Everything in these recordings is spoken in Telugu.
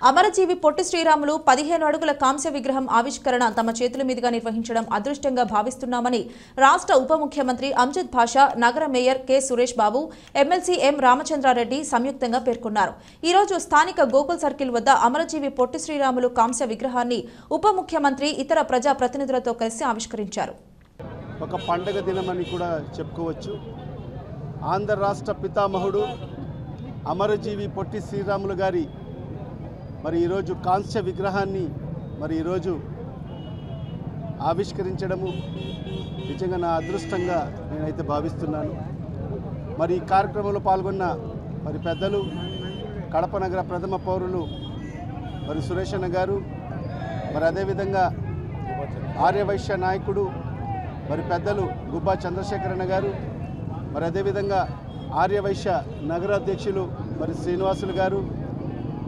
అమరజీవి పొట్టి శ్రీరాములు 15 అడుగుల కాంస్య విగ్రహం ఆవిష్కరణ తమ చేతుల మీదుగా నిర్వహించడం అదృష్టంగా భావిస్తున్నామని రాష్ట్ర ఉప ముఖ్యమంత్రి అంజద్ భాషా, నగర mayor K Suresh Babu, MLC ఎం రామచంద్రారెడ్డి సంయుక్తంగా పేర్కొన్నారు. ఈ రోజు స్థానిక గోకుల్ సర్కిల్ వద్ద అమరజీవి పొట్టి శ్రీరాములు కాంస్య విగ్రహాన్ని ఉప ముఖ్యమంత్రి ఇతర ప్రజా ప్రతినిధులతో కలిసి ఆవిష్కరించారు. ఒక పండుగ దినమని కూడా చెప్పుకోవచ్చు. ఆంధ్ర రాష్ట్ర పితామహుడు అమరజీవి పొట్టి శ్రీరాములు గారి మరి ఈరోజు కాంస్య విగ్రహాన్ని మరి ఈరోజు ఆవిష్కరించడము నిజంగా నా అదృష్టంగా నేనైతే భావిస్తున్నాను. మరి ఈ కార్యక్రమంలో పాల్గొన్న మరి పెద్దలు కడప నగర ప్రథమ పౌరులు మరి సురేష్ అన్న గారు, మరి అదేవిధంగా ఆర్యవైశ్య నాయకుడు మరి పెద్దలు గుబ్బా చంద్రశేఖరన్న గారు, మరి అదేవిధంగా ఆర్యవైశ్య నగరాధ్యక్షులు మరి శ్రీనివాసులు గారు,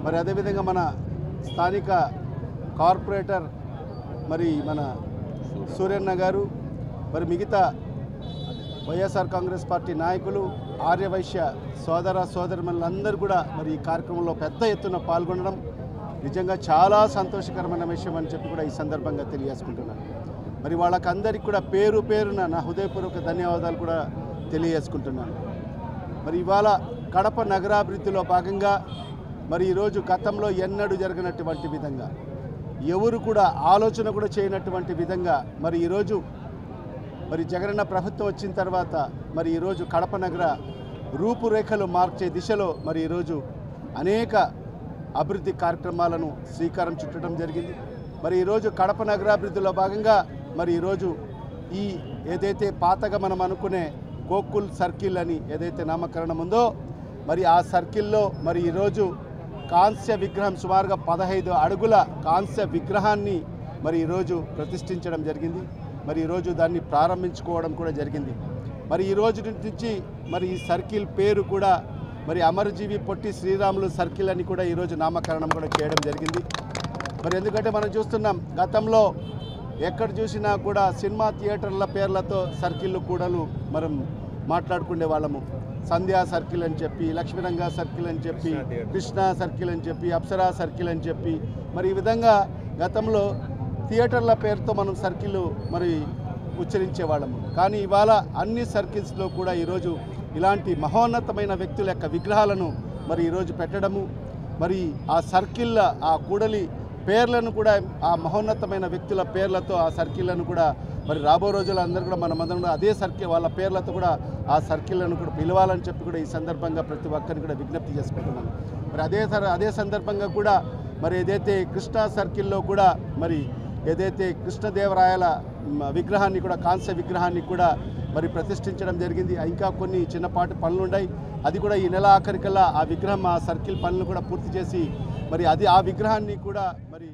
మరి అదేవిధంగా మన స్థానిక కార్పొరేటర్ మరి మన సూర్యన్న గారు, మరి మిగతా వైఎస్ఆర్ కాంగ్రెస్ పార్టీ నాయకులు, ఆర్యవైశ్య సోదర సోదరిమణులందరూ కూడా మరి ఈ కార్యక్రమంలో పెద్ద ఎత్తున పాల్గొనడం నిజంగా చాలా సంతోషకరమైన విషయం అని చెప్పి కూడా ఈ సందర్భంగా తెలియజేసుకుంటున్నాను. మరి వాళ్ళకందరికీ కూడా పేరు పేరున నా హృదయపూర్వక ధన్యవాదాలు కూడా తెలియజేసుకుంటున్నాను. మరి ఇవాళ కడప నగరాభివృద్ధిలో భాగంగా మరి ఈరోజు గతంలో ఎన్నడూ జరగనటువంటి విధంగా, ఎవరు కూడా ఆలోచన కూడా చేయనటువంటి విధంగా మరి ఈరోజు మరి జగనన్న ప్రభుత్వం వచ్చిన తర్వాత మరి ఈరోజు కడప నగర రూపురేఖలు మార్చే దిశలో మరి ఈరోజు అనేక అభివృద్ధి కార్యక్రమాలను శ్రీకారం చుట్టడం జరిగింది. మరి ఈరోజు కడప నగరాభివృద్ధిలో భాగంగా మరి ఈరోజు ఈ ఏదైతే పాతగా మనం అనుకునే గోకుల్ సర్కిల్ అని ఏదైతే నామకరణం ఉందో మరి ఆ సర్కిల్లో మరి ఈరోజు కాంస్య విగ్రహం సుమారుగా 15 అడుగుల కాంస్య విగ్రహాన్ని మరి ఈరోజు ప్రతిష్ఠించడం జరిగింది. మరి ఈరోజు దాన్ని ప్రారంభించుకోవడం కూడా జరిగింది. మరి ఈ రోజు నుంచి మరి ఈ సర్కిల్ పేరు కూడా మరి అమరజీవి పొట్టి శ్రీరాములు సర్కిల్ అని కూడా ఈరోజు నామకరణం కూడా చేయడం జరిగింది. మరి ఎందుకంటే మనం చూస్తున్నాం, గతంలో ఎక్కడ చూసినా కూడా సినిమా థియేటర్ల పేర్లతో సర్కిళ్ళు కూడా మనం మాట్లాడుకునే వాళ్ళము. సంధ్యా సర్కిల్ అని చెప్పి, లక్ష్మీరంగ సర్కిల్ అని చెప్పి, కృష్ణా సర్కిల్ అని చెప్పి, అప్సరా సర్కిల్ అని చెప్పి మరి ఈ విధంగా గతంలో థియేటర్ల పేరుతో మనం సర్కిల్ మరి ఉచ్చరించేవాళ్ళము. కానీ ఇవాళ అన్ని సర్కిల్స్లో కూడా ఈరోజు ఇలాంటి మహోన్నతమైన వ్యక్తుల యొక్క విగ్రహాలను మరి ఈరోజు పెట్టడము, మరి ఆ సర్కిళ్ళ ఆ కూడలి పేర్లను కూడా ఆ మహోన్నతమైన వ్యక్తుల పేర్లతో ఆ సర్కిళ్లను కూడా మరి రాబో రోజుల్లో అందరూ కూడా మనమందరం కూడా అదే సర్కిల్ వాళ్ళ పేర్లతో కూడా ఆ సర్కిళ్లను కూడా పిలవాలని చెప్పి కూడా ఈ సందర్భంగా ప్రతి ఒక్కరిని కూడా విజ్ఞప్తి చేసుకుంటున్నాను. మరి అదే సందర్భంగా కూడా మరి ఏదైతే కృష్ణా సర్కిల్లో కూడా మరి ఏదైతే కృష్ణదేవరాయల విగ్రహాన్ని కూడా కాంస్య విగ్రహాన్ని కూడా మరి ప్రతిష్ఠించడం జరిగింది. ఇంకా కొన్ని చిన్నపాటి పనులు ఉన్నాయి. అది కూడా ఈ నెల ఆఖరికల్లా ఆ విగ్రహం ఆ సర్కిల్ పనులు కూడా పూర్తి చేసి మరి ఆ విగ్రహాన్ని కూడా మరి